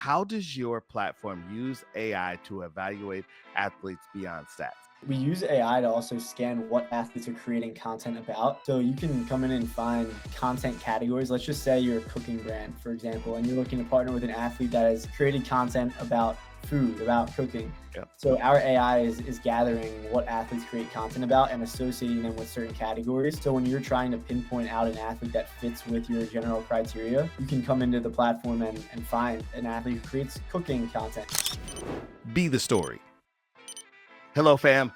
How does your platform use AI to evaluate athletes beyond stats? We use AI to also scan what athletes are creating content about. So you can come in and find content categories. Let's just say you're a cooking brand, for example, and you're looking to partner with an athlete that has created content about food, about cooking. Yep. So our AI is gathering what athletes create content about and associating them with certain categories. So when you're trying to pinpoint out an athlete that fits with your general criteria, you can come into the platform and find an athlete who creates cooking content. Be the story. Hello, fam.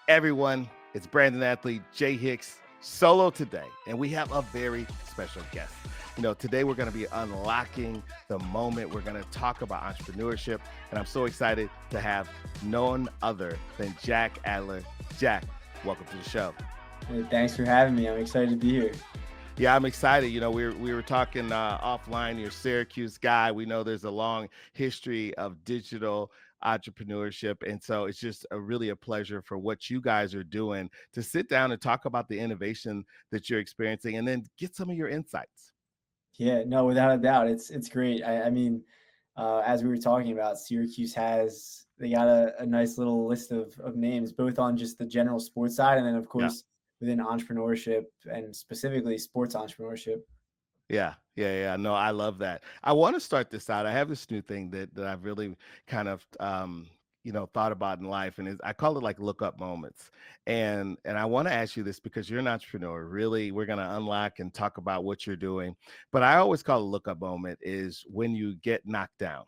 Everyone, it's Brand&Athlete Jay Hicks solo today, and we have a very special guest. Today we're going to be unlocking the moment. We're going to talk about entrepreneurship, and I'm so excited to have none other than Jack Adler. Jack, welcome to the show. Hey, thanks for having me. I'm excited to be here. Yeah, I'm excited. We were talking offline. You're a Syracuse guy. We know there's a long history of digital entrepreneurship, and so it's just really a pleasure for what you guys are doing to sit down and talk about the innovation that you're experiencing, and then get some of your insights. Yeah, no, without a doubt, it's great. I mean, as we were talking about, Syracuse they got a nice little list of names, both on just the general sports side, and then of Yeah. course within entrepreneurship and specifically sports entrepreneurship. Yeah. No, I love that. I want to start this out. I have this new thing that I've really kind of thought about in life, and I call it like lookup moments. And I want to ask you this because you're an entrepreneur. Really, we're going to unlock and talk about what you're doing. But I always call a lookup moment is when you get knocked down.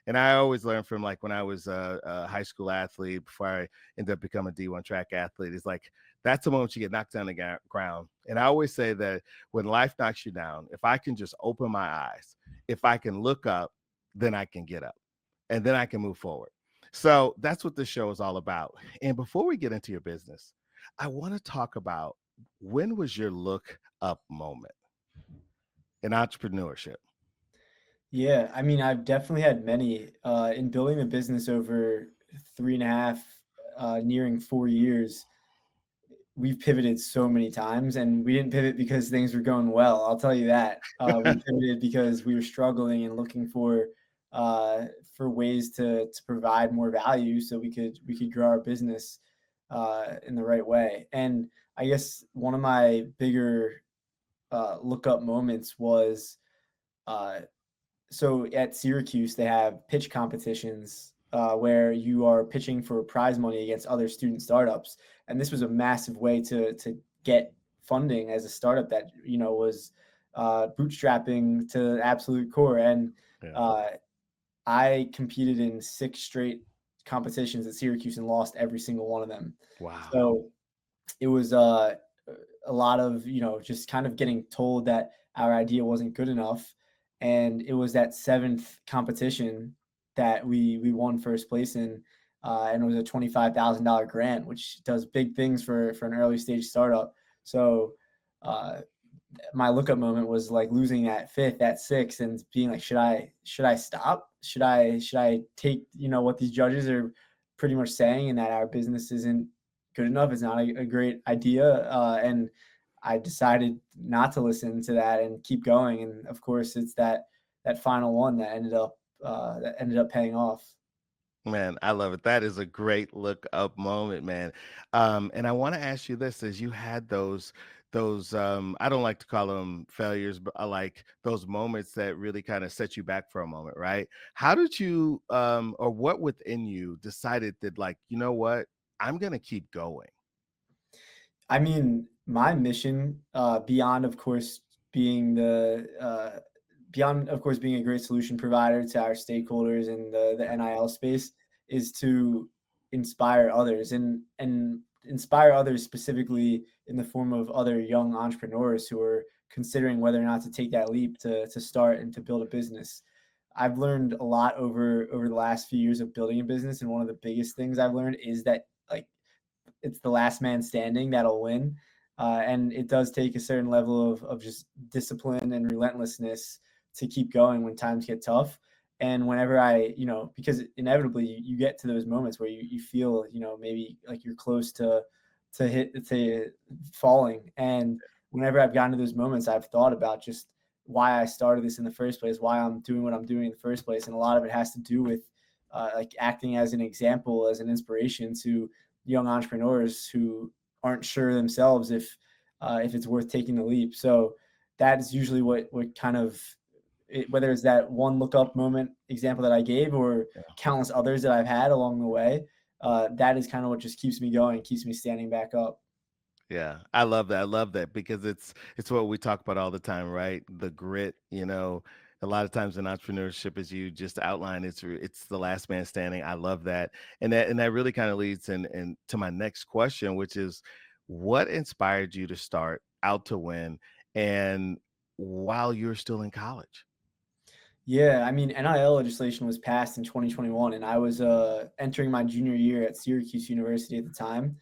And I always learned from like when I was a high school athlete before I ended up becoming a D1 track athlete. It's like that's the moment you get knocked down the ground. And I always say that when life knocks you down, if I can just open my eyes, if I can look up, then I can get up and then I can move forward. So that's what this show is all about. And before we get into your business, I want to talk about when was your look up moment in entrepreneurship? Yeah, I mean, I've definitely had many in building the business over 3.5, nearing 4 years. We've pivoted so many times, and we didn't pivot because things were going well. I'll tell you that. We pivoted because we were struggling and looking for ways to provide more value, so we could grow our business in the right way. And I guess one of my bigger lookup moments was uh, so at Syracuse they have pitch competitions where you are pitching for prize money against other student startups, and this was a massive way to get funding as a startup that was bootstrapping to the absolute core. And Yeah. uh, I competed in 6 straight competitions at Syracuse and lost every single one of them. Wow. So it was a lot of just kind of getting told that our idea wasn't good enough, and it was that seventh competition that we won first place in, and it was a $25,000 grant, which does big things for an early stage startup. So uh, my lookup moment was like losing that fifth, that sixth, and being like, should I stop? Should I take what these judges are pretty much saying, and that our business isn't good enough? It's not a great idea, and I decided not to listen to that and keep going. And of course, it's that final one that ended up paying off. Man, I love it. That is a great look up moment, man. And I want to ask you this: as you had those, I don't like to call them failures, but I like those moments that really kind of set you back for a moment, right? How did you, or what within you decided that, like, you know what, I'm gonna keep going? I mean, my mission, beyond of course being a great solution provider to our stakeholders in the NIL space, is to inspire others, and inspire others specifically in the form of other young entrepreneurs who are considering whether or not to take that leap to start and to build a business. I've learned a lot over the last few years of building a business, and one of the biggest things I've learned is that, like, it's the last man standing that'll win. And it does take a certain level of just discipline and relentlessness to keep going when times get tough. And whenever because inevitably you get to those moments where you feel, maybe like you're close to falling. And whenever I've gotten to those moments, I've thought about just why I started this in the first place, why I'm doing what I'm doing in the first place. And a lot of it has to do with like acting as an example, as an inspiration to young entrepreneurs who aren't sure themselves if it's worth taking the leap. So that is usually what kind of whether it's that one lookup moment example that I gave or countless others that I've had along the way. That is kind of what just keeps me going, keeps me standing back up. Yeah, I love that. I love that because it's what we talk about all the time, right? The grit, a lot of times in entrepreneurship, as you just outlined, it's the last man standing. I love that, and that really kind of leads in to my next question, which is, what inspired you to start Out to Win, and while you're still in college? Yeah, I mean, NIL legislation was passed in 2021, and I was entering my junior year at Syracuse University at the time.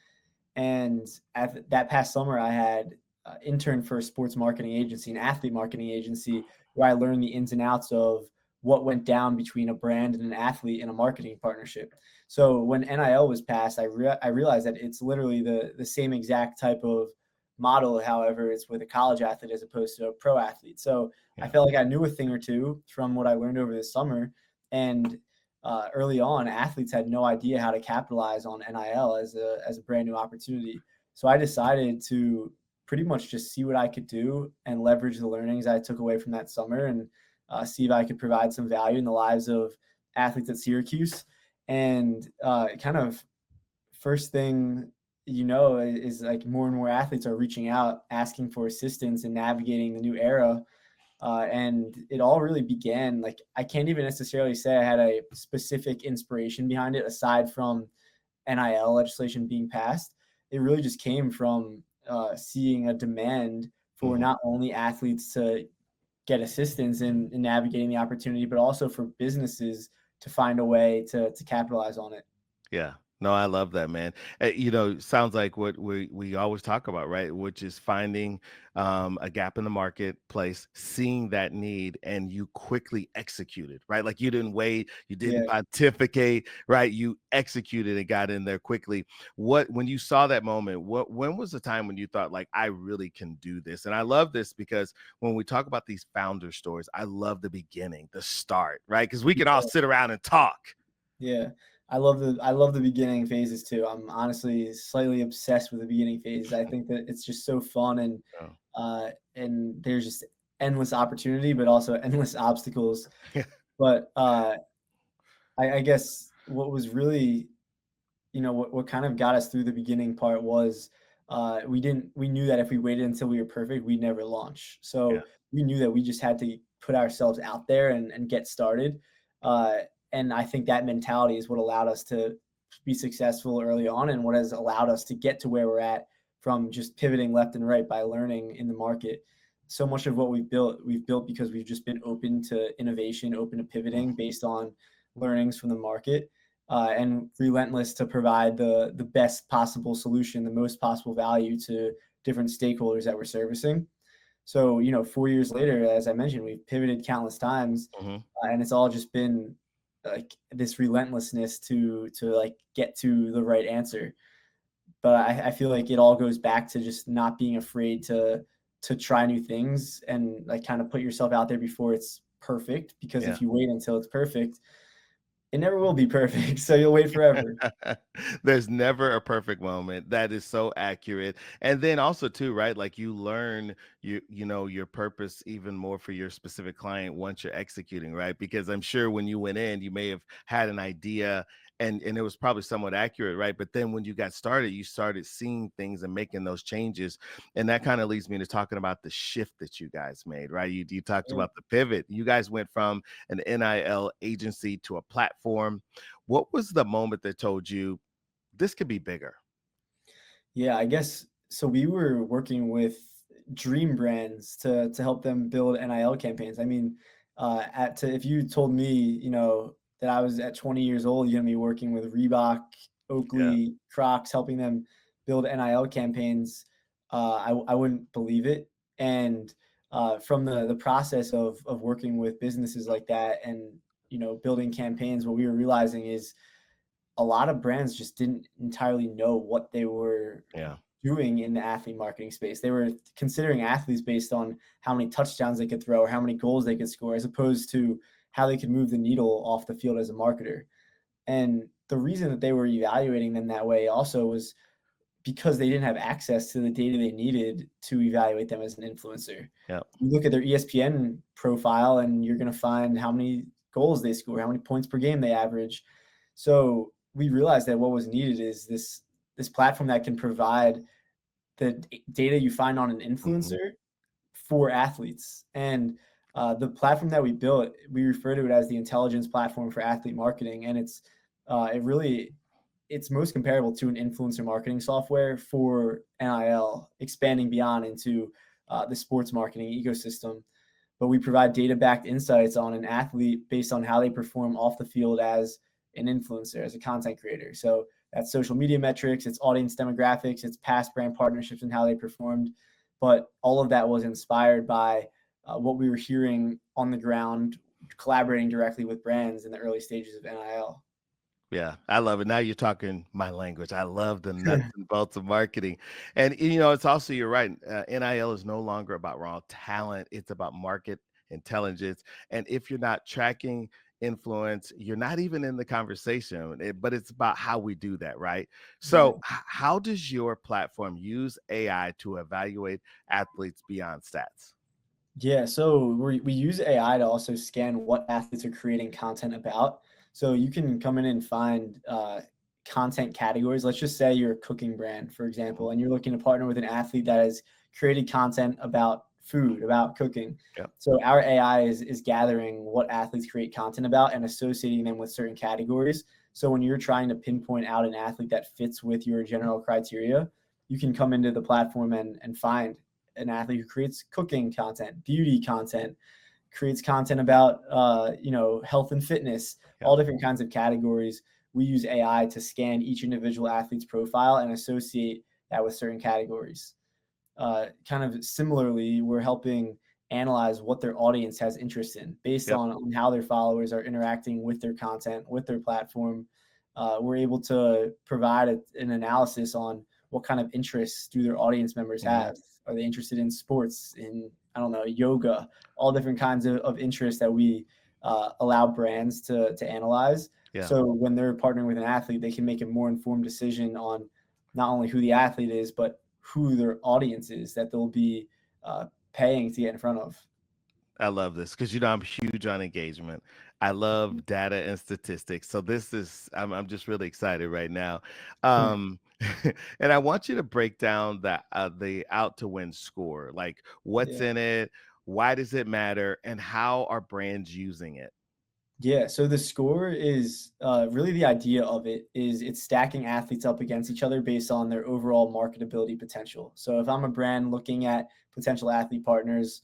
And at that past summer, I had interned for a sports marketing agency, an athlete marketing agency, where I learned the ins and outs of what went down between a brand and an athlete in a marketing partnership. So when NIL was passed, I realized that it's literally the same exact type of model. However, it's with a college athlete as opposed to a pro athlete. So I Yeah, felt like I knew a thing or two from what I learned over the summer. And early on, athletes had no idea how to capitalize on NIL as a brand new opportunity. So I decided to pretty much just see what I could do and leverage the learnings I took away from that summer and see if I could provide some value in the lives of athletes at Syracuse. And kind of first thing is like more and more athletes are reaching out, asking for assistance in navigating the new era. And it all really began, like, I can't even necessarily say I had a specific inspiration behind it aside from NIL legislation being passed. It really just came from seeing a demand for hmm not only athletes to get assistance in navigating the opportunity, but also for businesses to find a way to capitalize on it. yeah. No, I love that, man. Sounds like what we always talk about, right? Which is finding a gap in the marketplace, seeing that need, and you quickly executed, right? Like you didn't wait, you didn't Yeah. pontificate, right? You executed and got in there quickly. When you saw that moment, when was the time when you thought like, I really can do this? And I love this because when we talk about these founder stories, I love the beginning, the start, right? Because we can all sit around and talk. Yeah. I love the beginning phases too. I'm honestly slightly obsessed with the beginning phases. I think that it's just so fun and there's just endless opportunity, but also endless obstacles. But I guess what was really what kind of got us through the beginning part was we knew that if we waited until we were perfect, we'd never launch. Yeah, So we knew that we just had to put ourselves out there and get started. Uh, and I think that mentality is what allowed us to be successful early on and what has allowed us to get to where we're at from just pivoting left and right by learning in the market. So much of what we've built because we've just been open to innovation, open to yeah. pivoting based on learnings from the market, and relentless to provide the best possible solution, the most possible value to different stakeholders that we're servicing. So 4 years later, as I mentioned, we've pivoted countless times, Mhm. and it's all just been like this relentlessness to like get to the right answer. But I feel like it all goes back to just not being afraid to try new things and like kind of put yourself out there before it's perfect. Because Yeah. if you wait until it's perfect, it never will be perfect. So you'll wait forever. There's never a perfect moment. That is so accurate. And then also too, right? Like you learn your purpose even more for your specific client once you're executing, right? Because I'm sure when you went in, you may have had an idea and it was probably somewhat accurate, right? But then when you got started, you started seeing things and making those changes. And that kind of leads me to talking about the shift that you guys made, right? You talked Yeah. about the pivot. You guys went from an NIL agency to a platform. What was the moment that told you this could be bigger? Yeah, I guess so. We were working with dream brands to help them build NIL campaigns. I mean, if you told me, that I was at 20 years old, you're gonna be working with Reebok, Yeah, Oakley, Crocs, helping them build NIL campaigns, I wouldn't believe it. And from the process of working with businesses like that and building campaigns, what we were realizing is a lot of brands just didn't entirely know what they were yeah, doing in the athlete marketing space. They were considering athletes based on how many touchdowns they could throw or how many goals they could score, as opposed to how they could move the needle off the field as a marketer. And the reason that they were evaluating them that way also was because they didn't have access to the data they needed to evaluate them as an influencer. Yep. You look at their ESPN profile and you're going to find how many goals they score, how many points per game they average. So we realized that what was needed is this platform that can provide the data you find on an Hmm. influencer for athletes. And the platform that we built, we refer to it as the intelligence platform for athlete marketing, and it's most comparable to an influencer marketing software for NIL, expanding beyond into the sports marketing ecosystem. But we provide data backed insights on an athlete based on how they perform off the field as an influencer, as a content creator. So that's social media metrics, it's audience demographics, it's past brand partnerships and how they performed. But all of that was inspired by what we were hearing on the ground, collaborating directly with brands in the early stages of NIL. Yeah, I love it. Now you're talking my language. I love the nuts and bolts of marketing. And it's also, you're right. NIL is no longer about raw talent. It's about market intelligence. And if you're not tracking influence, you're not even in the conversation. But it's about how we do that, right? Right. So, how does your platform use AI to evaluate athletes beyond stats? Yeah, so we use AI to also scan what athletes are creating content about. So you can come in and find content categories. Let's just say you're a cooking brand, for Mhm. example, and you're looking to partner with an athlete that has created content about food, about cooking. Yep. So our AI is gathering what athletes create content about and associating them with certain categories. So when you're trying to pinpoint out an athlete that fits with your general criteria, you can come into the platform and find an athlete who creates cooking content, beauty content, creates content about health and fitness, Yep. all different kinds of categories. We use AI to scan each individual athlete's profile and associate that with certain categories. Kind of similarly, we're helping analyze what their audience has interest in based Yep. on how their followers are interacting with their content, with their platform. We're able to provide an analysis on what kind of interests do their audience members Hmm. have. Are they interested in sports, in, I don't know, yoga, all different kinds of interests that we allow brands to analyze. Yeah. So when they're partnering with an athlete, they can make a more informed decision on not only who the athlete is, but who their audience is that they'll be paying to get in front of. I love this because I'm huge on engagement. I love data and statistics. So I'm just really excited right now. Um, and I want you to break down the out to win score. Like what's Yeah. in it, why does it matter, and how are brands using it? Yeah, so the score is really the idea of it is it's stacking athletes up against each other based on their overall marketability potential. So if I'm a brand looking at potential athlete partners,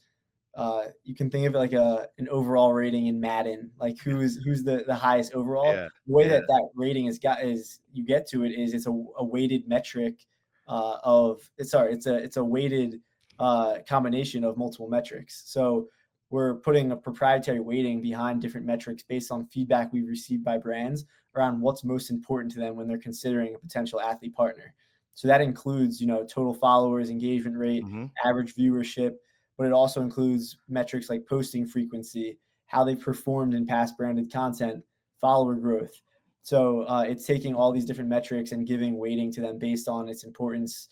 you can think of it like an overall rating in Madden, like who's the highest overall. Yeah, The way yeah, that that rating is you get to it is it's a weighted metric of it's sorry it's a weighted combination of multiple metrics. So we're putting a proprietary weighting behind different metrics based on feedback we've received by brands around what's most important to them when they're considering a potential athlete partner. So that includes, total followers, engagement rate, hmm, average viewership, but it also includes metrics like posting frequency, how they've performed in past branded content, follower growth. So it's taking all these different metrics and giving weighting to them based on its importance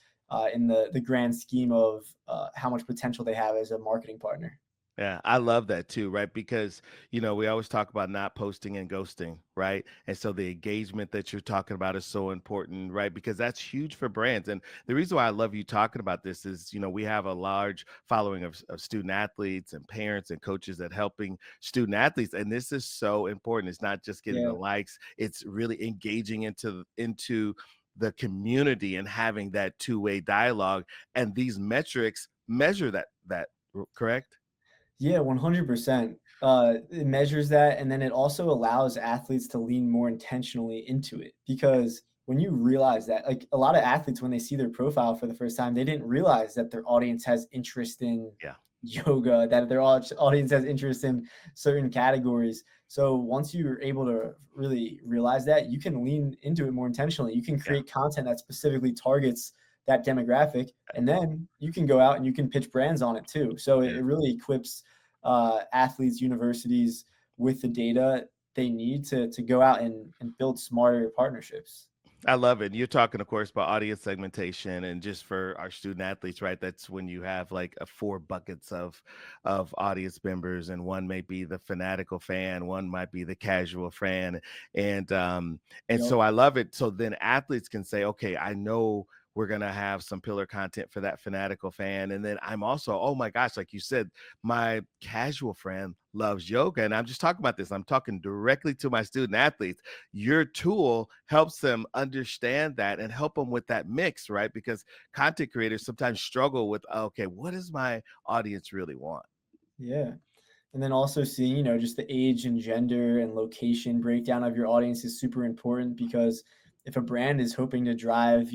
in the grand scheme of how much potential they have as a marketing partner. yeah. I love that too, right? Because we always talk about not posting and ghosting, right? And so the engagement that you're talking about is so important, right? Because that's huge for brands. And the reason why I love you talking about this is, we have a large following of student athletes and parents and coaches that helping student athletes. And this is so important. It's not just getting the Yeah. likes, it's really engaging into the community and having that two-way dialogue. And these metrics measure that, correct? Yeah, 100%. It measures that, and then it also allows athletes to lean more intentionally into it because when you realize that, like a lot of athletes, when they see their profile for the first time, they didn't realize that their audience has interest in Yeah. yoga, that their audience has interest in certain categories. So once you're able to really realize that, you can lean into it more intentionally. You can Yeah. create content that specifically targets that demographic, and then you can go out and you can pitch brands on it too. So Yeah. it really equips athletes, universities with the data they need to go out and build smarter partnerships. I love it. You're talking, of course, about audience segmentation, and just for our student athletes, right? That's when you have like a four buckets of audience members, and one may be the fanatical fan, one might be the casual fan, and Yep. so I love it. So then athletes can say, okay, I know we're gonna have some pillar content for that fanatical fan, and then I'm also, oh my gosh, like you said, my casual friend loves yoga, and I'm just talking about this. I'm talking directly to my student athletes. Your tool helps them understand that and help them with that mix, right? Because content creators sometimes struggle with, okay, what does my audience really want? Yeah. And then also seeing, just the age and gender and location breakdown of your audience is super important, because if a brand is hoping to drive,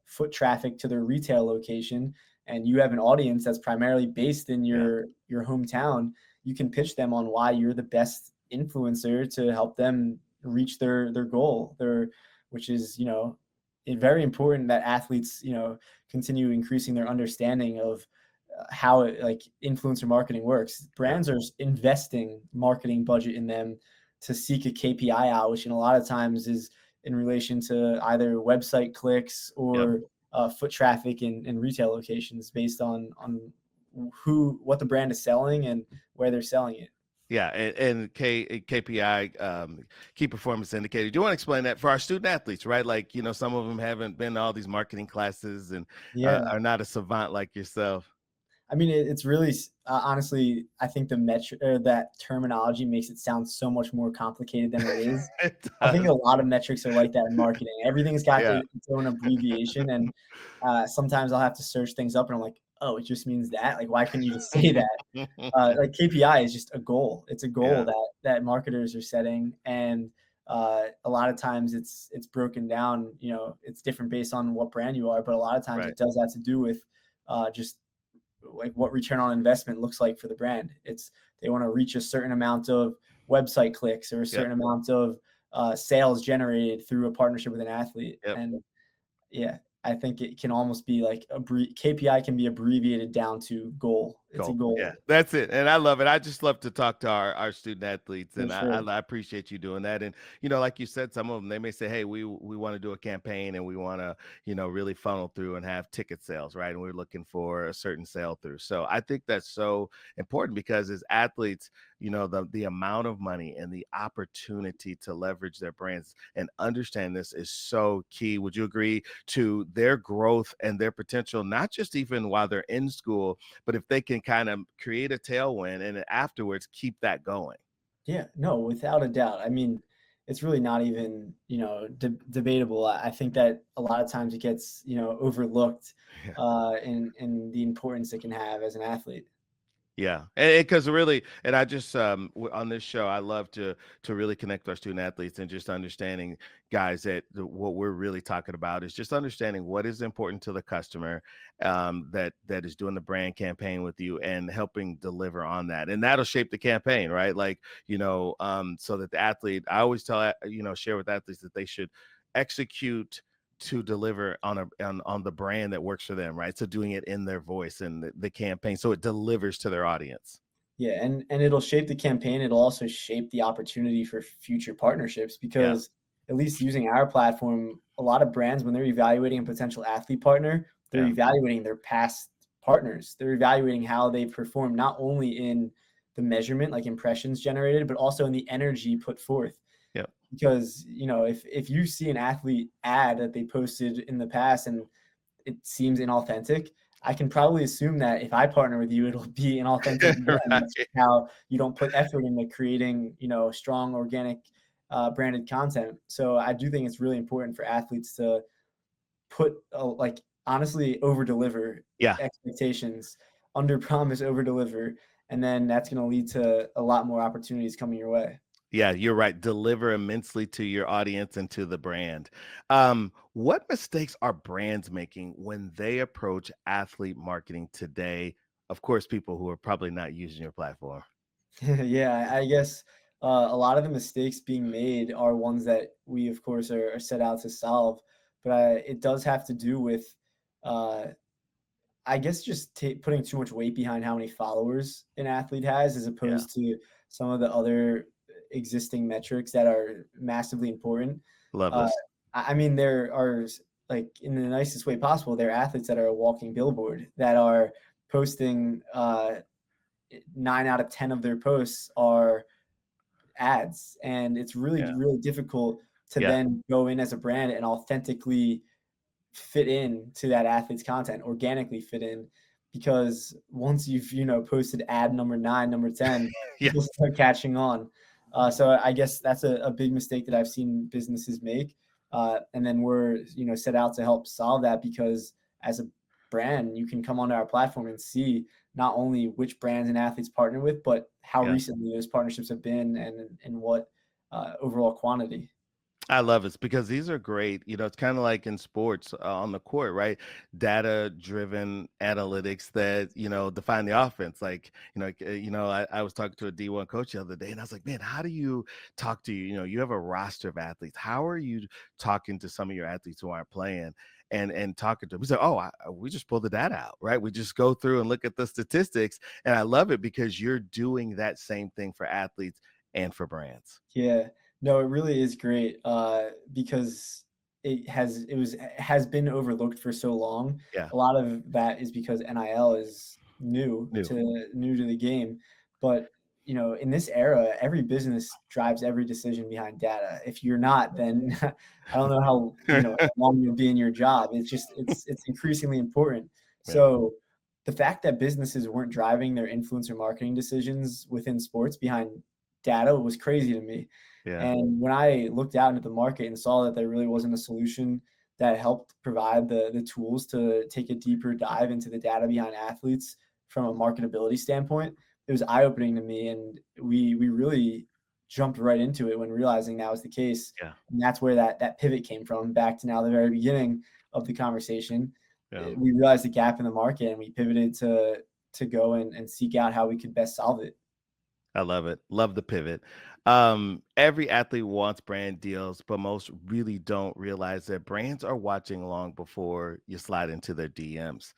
foot traffic to their retail location, and you have an audience that's primarily based in Yeah, your hometown, you can pitch them on why you're the best influencer to help them reach their goal, which is, very important that athletes, continue increasing their understanding of how like influencer marketing works. yeah, Brands are investing marketing budget in them to seek a KPI out, which in a lot of times is in relation to either website clicks yep. or foot traffic in retail locations, based on what the brand is selling and where they're selling it. Yeah, and KPI, key performance indicator. Do you want to explain that for our student athletes, right? Like, some of them haven't been to all these marketing classes and Yeah. are not a savant like yourself. I mean, it's really honestly, I think the metric that terminology makes it sound so much more complicated than it is. It I think does. a lot of metrics are like that in marketing. Everything's got Yeah. its own abbreviation, and sometimes I'll have to search things up, and I'm like, oh, it just means that. Like, why couldn't you just say that? Like KPI is just a goal. It's a goal Yeah, that marketers are setting, and a lot of times it's broken down. It's different based on what brand you are, but a lot of times right. it does have to do with just like what return on investment looks like for the brand. It's they want to reach a certain amount of website clicks or a Yep, certain amount of sales generated through a partnership with an athlete. yep. And yeah, I think it can almost be like KPI can be abbreviated down to goal. It's a Goal. Yeah, goal that's it. And I love it. I just love to talk to our student athletes, for and sure. I appreciate you doing that. And like you said, some of them, they may say, "Hey, we want to do a campaign, and we want to really funnel through and have ticket sales, right? And we're looking for a certain sale through." So I think that's so important, because as athletes, the amount of money and the opportunity to leverage their brands and understand this is so key. Would you agree to their growth and their potential, not just even while they're in school, but if they can kind of create a tailwind and then afterwards keep that going? Yeah, no, without a doubt. I mean, it's really not even, debatable. I think that a lot of times it gets, overlooked in the importance it can have as an athlete. Yeah, and because really, and I just on this show, I love to really connect with our student athletes, and just understanding, guys, that what we're really talking about is just understanding what is important to the customer, that is doing the brand campaign with you, and helping deliver on that, and that'll shape the campaign, right? Like, so that the athlete, I always tell share with athletes that they should execute to deliver on the brand that works for them, right? So doing it in their voice and the campaign, so it delivers to their audience. Yeah, and it'll shape the campaign. It'll also shape the opportunity for future partnerships, Yeah, because at least using our platform, a lot of brands, when they're evaluating a potential athlete partner, they're yeah, evaluating their past partners. They're evaluating how they perform not only in the measurement, like impressions generated, but also in the energy put forth. yeah. Because, if you see an athlete ad that they posted in the past and it seems inauthentic, I can probably assume that if I partner with you, it'll be inauthentic again. That's Right. how you don't put effort into creating, strong organic branded content. So I do think it's really important for athletes to put like honestly over deliver Yeah, expectations, under promise, over deliver, and then that's going to lead to a lot more opportunities coming your way. yeah, you're right. Deliver immensely to your audience and to the brand. What mistakes are brands making when they approach athlete marketing today? Of course, people who are probably not using your platform. Yeah, I guess a lot of the mistakes being made are ones that we, of course, are set out to solve. But it does have to do with uh, I guess just putting too much weight behind how many followers an athlete has, as Yeah, opposed to some of the other existing metrics that are massively important. love Uh, this. I mean, there are, like, in the nicest way possible, there are athletes that are a walking billboard, that are posting 9 out of 10 of their posts are ads, and it's really, Yeah, really difficult to yeah, then go in as a brand and authentically fit in to that athlete's content, organically fit in, because once you've, posted ad number 9, number 10, people yes, start catching on. So I guess that's a big mistake that I've seen businesses make. And then we're, set out to help solve that, because as a brand, you can come onto our platform and see not only which brands and athletes partner with, but how yeah. recently those partnerships have been, and what overall quantity. I love it because these are great. It's kind of like in sports on the court, right? Data driven analytics that, define the offense. Like, I was talking to a D1 coach the other day and I was like, man, how do you talk to you have a roster of athletes. How are you talking to some of your athletes who aren't playing? And talking to them, he's like, "Oh, we just pull the data out, right? We just go through and look at the statistics." And I love it because you're doing that same thing for athletes and for brands. Yeah. No, it really is great, because it has been overlooked for so long. Yeah, A lot of that is because NIL is new. new to the game, but, in this era, every business drives every decision behind data. If you're not, then I don't know how, how long you'll be in your job. It's increasingly important. Yeah, So, the fact that businesses weren't driving their influencer marketing decisions within sports behind data was crazy to me. yeah, And when I looked out into the market and saw that there really wasn't a solution that helped provide the tools to take a deeper dive into the data behind athletes from a marketability standpoint, it was eye opening to me. And we really jumped right into it when realizing that was the case. yeah, And that's where that pivot came from, back to now the very beginning of the conversation. yeah. We realized the gap in the market, and we pivoted to go and seek out how we could best solve it. I love it. Love the pivot. Every athlete wants brand deals, but most really don't realize that brands are watching long before you slide into their DMs.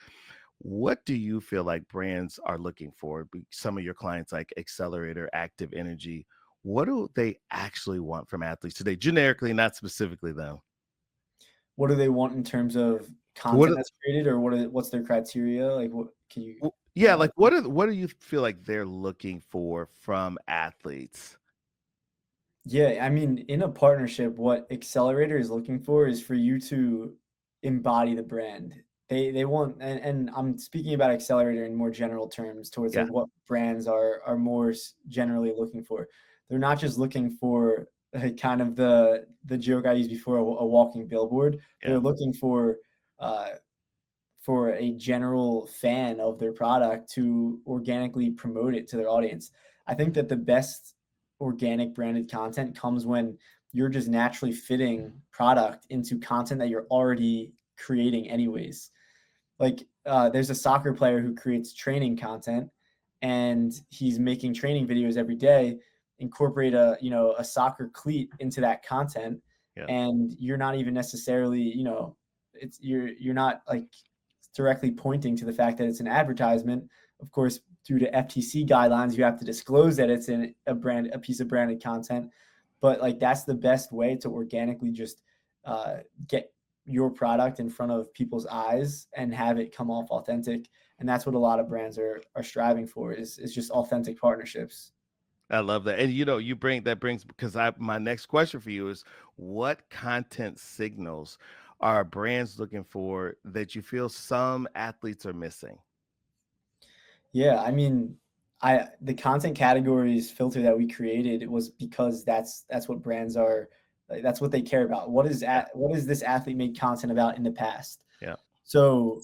What do you feel like brands are looking for? Some of your clients, like Accelerator, Active Energy, what do they actually want from athletes today? Generically, not specifically though. What do they want in terms of What? content that's created, or what's their criteria? Like, what can you Yeah, uh like what do you feel like they're looking for from athletes? Yeah, I mean, in a partnership, what Accelerator is looking for is for you to embody the brand. They want, and I'm speaking about Accelerator in more general terms, towards Yeah, like what brands are more generally looking for. They're not just looking for, kind of the joke I used before, a walking billboard. They're yeah, looking uh for a general fan of their product to organically promote it to their audience. I think that the best organic branded content comes when you're just naturally fitting product into content that you're already creating anyways. Like, there's a soccer player who creates training content, and he's making training videos every day. Incorporate a soccer cleat into that content, yeah, and you're not even necessarily, you're not like directly pointing to the fact that it's an advertisement. Of course, due to FTC guidelines, you have to disclose that it's a piece of branded content. But like, that's the best way to organically just uh, get your product in front of people's eyes and have it come off authentic. And that's what a lot of brands are striving for, is just authentic partnerships. I love that. And you bring that brings because I my next question for you is what content signals are brands looking for that you feel some athletes are missing? Yeah, I mean, I the content categories filter that we created, it was because that's what brands are, like, that's what they care about. Yeah, What is this athlete made content about in the past? yeah, So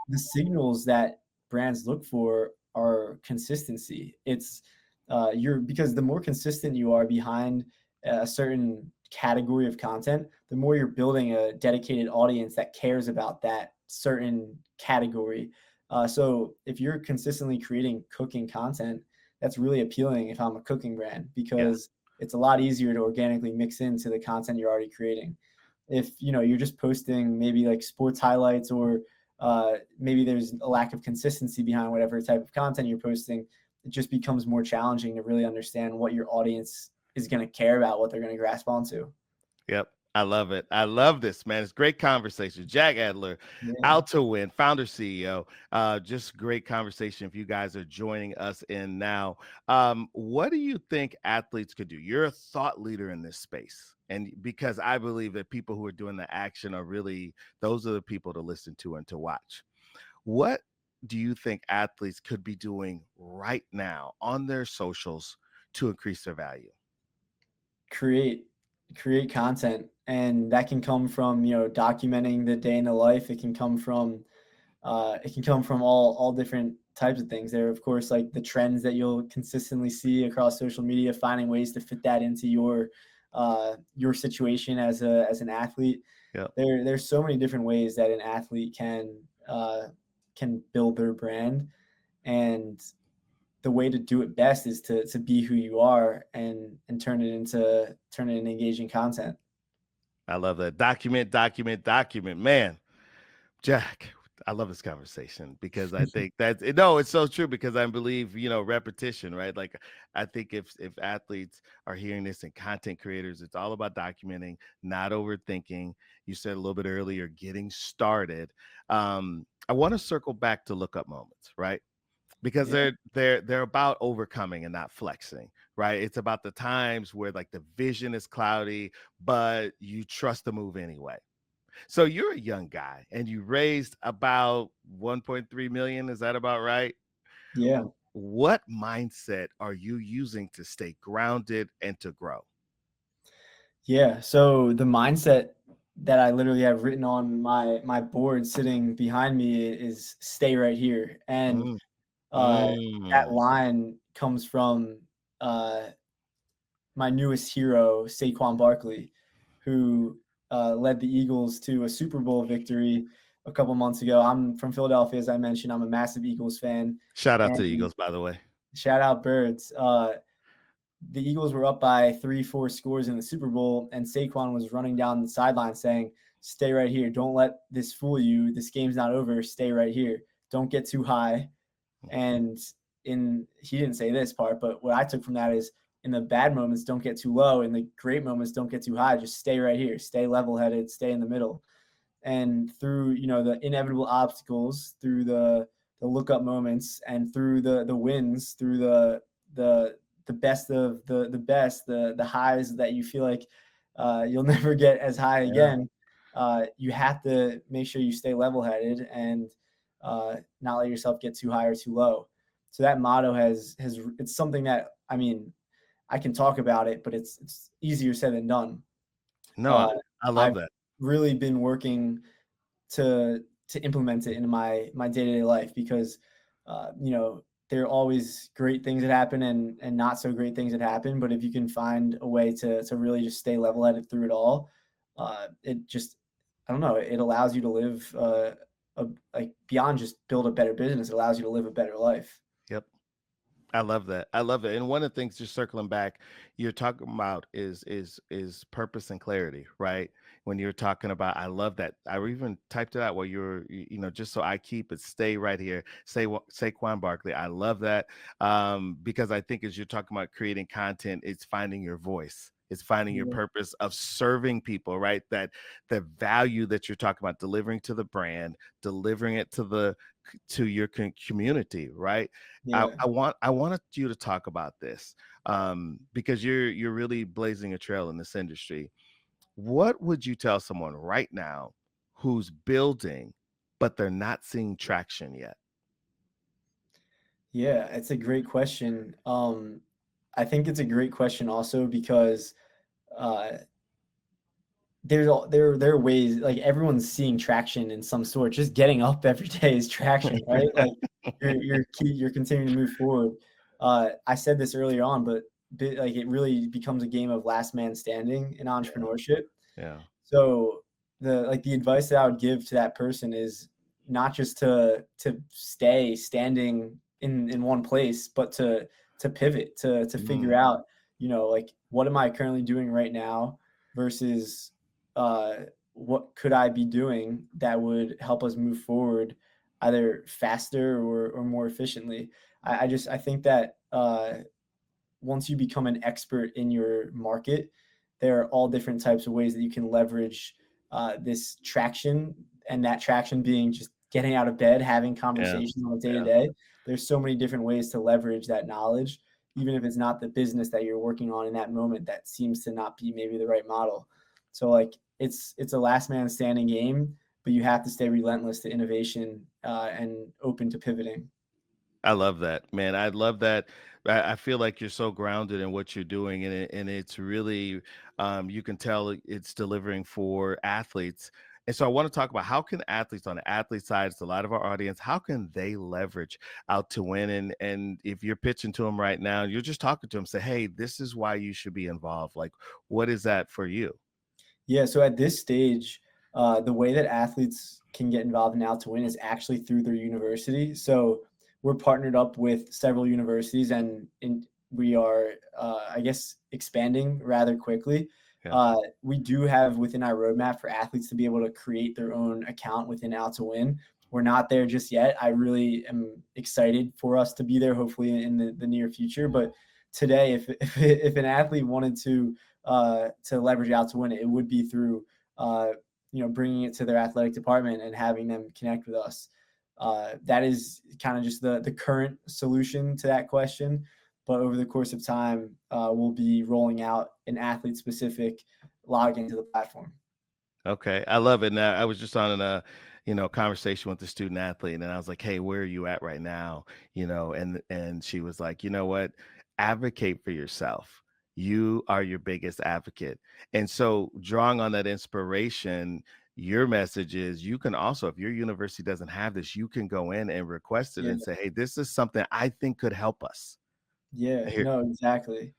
the signals that brands look for are consistency. It's you're because the more consistent you are behind a certain category of content, the more you're building a dedicated audience that cares about that certain category. So if you're consistently creating cooking content, that's really appealing if I'm a cooking brand, yeah, because it's a lot easier to organically mix into the content you're already creating. If you're just posting maybe like sports highlights, or maybe there's a lack of consistency behind whatever type of content you're posting. It just becomes more challenging to really understand what your audience is going to care about, what they're going to grasp onto. Yep. I love it. I love this, man. It's great conversation. Jack Adler, Yeah. Out2Win, founder, CEO. Just great conversation. If you guys are joining us in now, what do you think athletes could do? You're a thought leader in this space. And because I believe that people who are doing the action are really, those are the people to listen to and to watch. What do you think athletes could be doing right now on their socials to increase their value? create create content, and that can come from documenting the day in the life. It can come from all different types of things. There are, of course, like the trends that you'll consistently see across social media, finding ways to fit that into your situation as an athlete. Yep. There's so many different ways that an athlete can build their brand, and the way to do it best is to be who you are, and turn it into engaging content. I love that. Document, document, document. Man, Jack, I love this conversation because I think that's no, it's so true because I believe, repetition, right? Like I think if athletes are hearing this and content creators, it's all about documenting, not overthinking. You said a little bit earlier, getting started. I want to circle back to lookup moments, right? Because Yeah, they're about overcoming and not flexing, right? It's about the times where like the vision is cloudy, but you trust the move anyway. So you're a young guy and you raised about 1.3 million. Is that about right? yeah, What mindset are you using to stay grounded and to grow? yeah. So the mindset that I literally have written on my board sitting behind me is "stay right here," and Mm, uh, that mm. line comes from uh, my newest hero, Saquon Barkley, who led the Eagles to a Super Bowl victory a couple months ago. I'm from Philadelphia, as I mentioned. I'm a massive Eagles fan, Shout out to the and Eagles, by the way. shout out Birds. The Eagles were up by 3, 4 scores in the Super Bowl, and Saquon was running down the sideline saying, "Stay right here. Don't let this fool you. This game's not over. Stay right here. Don't get too high." And he didn't say this part, but what I took from that is, in the bad moments, don't get too low. In the great moments, don't get too high. Just stay right here. Stay level headed. Stay in the middle. And through the inevitable obstacles, through the lookup moments, and through the wins, through the the best of the best, the highs that you feel like you'll never get as high Yeah. again. You have to make sure you stay level headed, and not let yourself get too high or too low. So that motto has it's something that, I mean, I can talk about it, but it's easier said than done. No, Uh, I love I've that. really been working to implement it into my day to day life, because there are always great things that happen, and not so great things that happen. But if you can find a way to really just stay level headed through it all, it just, I don't know, it allows you to live like beyond just build a better business. It allows you to live a better life. Yep. I love that. I love it. And one of the things, just circling back, you're talking about is purpose and clarity, right? When you're talking about, I love that. I even typed it out while just so I keep it, stay right here. Say Saquon Barkley. I love that, because I think as you're talking about creating content, it's finding your voice. It's finding your Yeah, purpose of serving people, right? That the value that you're talking about, delivering to the brand, delivering it to your community, right? yeah, I wanted you to talk about this, because you're really blazing a trail in this industry. What would you tell someone right now who's building, but they're not seeing traction yet? yeah. It's a great question. I think it's a great question also because uh, there are ways, like, everyone's seeing traction in some sort. Just getting up every day is traction, right? Like, you're continuing to move forward. I said this earlier on, but like, it really becomes a game of last man standing in Yeah, entrepreneurship. yeah. So the advice that I would give to that person is not just to stay standing in one place, but to pivot, to figure Mm, out, like, what am I currently doing right now versus what could I be doing that would help us move forward either faster or more efficiently. I think that once you become an expert in your market, there are all different types of ways that you can leverage this traction, and that traction being just getting out of bed, having Yeah, conversations on a day to yeah. day. There's so many different ways to leverage that knowledge, even if it's not the business that you're working on in that moment that seems to not be maybe the right model. So like it's a last man standing game, but you have to stay relentless to innovation and open to pivoting. I love that, man. I love that. I feel like you're so grounded in what you're doing, and it's really, you can tell it's delivering for athletes. And so I want to talk about how can athletes on the athlete side, it's a lot of our audience, how can they leverage out to win? And if you're pitching to them right now, you're just talking to them, say, hey, this is why you should be involved. Like, what is that for you? Yeah, so at this stage, the way that athletes can get involved in Out2Win is actually through their university. So we're partnered up with several universities, and we are, I guess, expanding rather quickly. Yeah. We do have within our roadmap for athletes to be able to create their own account within Out2Win. We're not there just yet. I really am excited for us to be there, hopefully in the near future. But today, if an athlete wanted to leverage Out2Win, it would be through bringing it to their athletic department and having them connect with us. That is kind of just the current solution to that question. But over the course of time, we'll be rolling out an athlete specific login to the platform. Okay, I love it. Now, I was just on conversation with the student athlete, and I was like, "Hey, where are you at right now?" And she was like, "You know what? Advocate for yourself. You are your biggest advocate." And so, drawing on that inspiration, your message is you can also, if your university doesn't have this, you can go in and request it Yeah, and say, "Hey, this is something I think could help us." yeah, Here, no, exactly.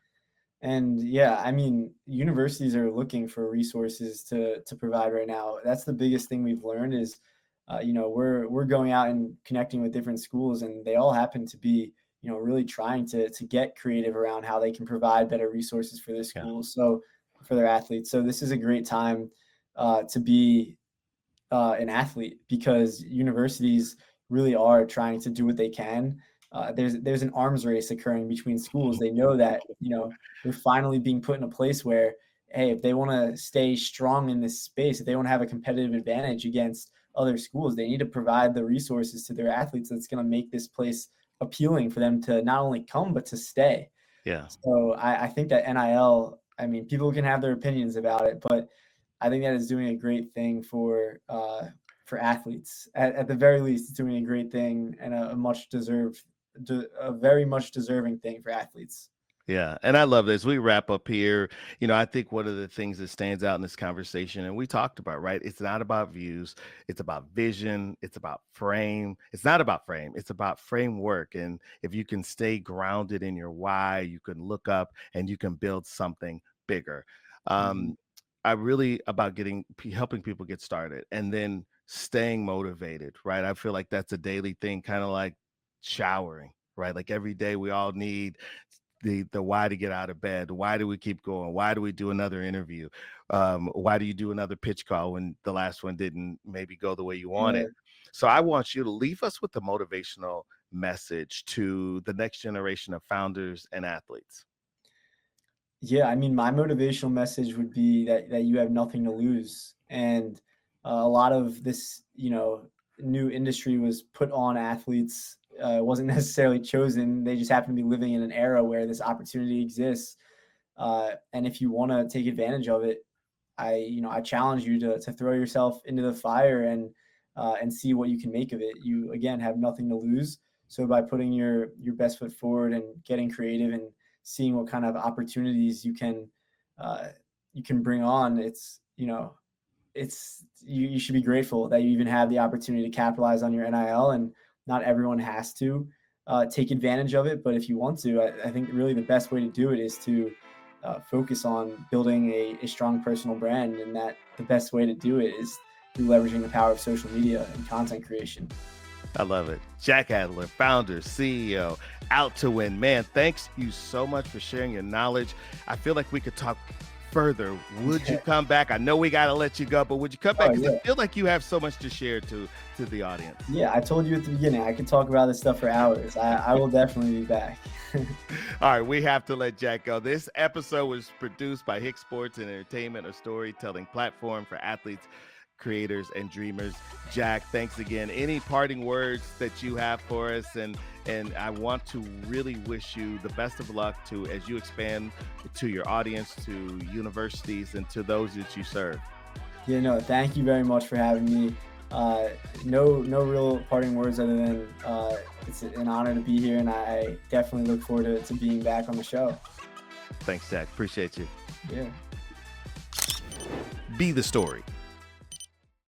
And yeah, I mean, universities are looking for resources to provide right now. That's the biggest thing we've learned is, we're going out and connecting with different schools, and they all happen to be, really trying to get creative around how they can provide better resources for their yeah, schools, so for their athletes. So this is a great time to be an athlete because universities really are trying to do what they can. There's an arms race occurring between schools. They know that they're finally being put in a place where, hey, if they want to stay strong in this space, if they want to have a competitive advantage against other schools, they need to provide the resources to their athletes that's going to make this place appealing for them to not only come but to stay. yeah. So I think that NIL, I mean, people can have their opinions about it, but I think that is doing a great thing for athletes. At the very least, it's doing a great thing and a very much deserving thing for athletes. Yeah, and I love this. We wrap up here. I think one of the things that stands out in this conversation, and we talked about, right? It's not about views, it's about vision, it's about frame. It's not about frame, it's about framework. And if you can stay grounded in your why, you can look up and you can build something bigger. Mhm. Um, I really about helping people get started and then staying motivated, right? I feel like that's a daily thing, kind of like showering, right? Like every day we all need the why to get out of bed. Why do we keep going? Why do we do another interview? Why do you do another pitch call when the last one didn't maybe go the way you wanted? Yeah. So I want you to leave us with a motivational message to the next generation of founders and athletes. Yeah, I mean, my motivational message would be that you have nothing to lose, and a lot of this, new industry was put on athletes. It wasn't necessarily chosen; they just happen to be living in an era where this opportunity exists. And if you want to take advantage of it, I challenge you to throw yourself into the fire and see what you can make of it. You again have nothing to lose. So by putting your best foot forward and getting creative and seeing what kind of opportunities uh, you can bring on, you should be grateful that you even have the opportunity to capitalize on your NIL, and not everyone has to take advantage of it. But if you want to, I think really the best way to do it is to focus on building a strong personal brand, and that the best way to do it is through leveraging the power of social media and content creation. I love it. Jack Adler, founder, CEO, Out to Win. Man, thanks you so much for sharing your knowledge. I feel like we could talk further, would you come back? I know we got to let you go, but would you come back? Oh Because yeah. I feel like you have so much to share to the audience. Yeah, I told you at the beginning, I could talk about this stuff for hours. I will definitely be back. All right, we have to let Jack go. This episode was produced by Hicks Sports and Entertainment, a storytelling platform for athletes, creators, and dreamers. Jack, thanks again. Any parting words that you have for us? And I want to really wish you the best of luck to as you expand to your audience, to universities, and to those that you serve. Yeah, no, thank you very much for having me. No real parting words other than it's an honor to be here, and I definitely look forward to being back on the show. Thanks, Jack. Appreciate you. Yeah. Be the story.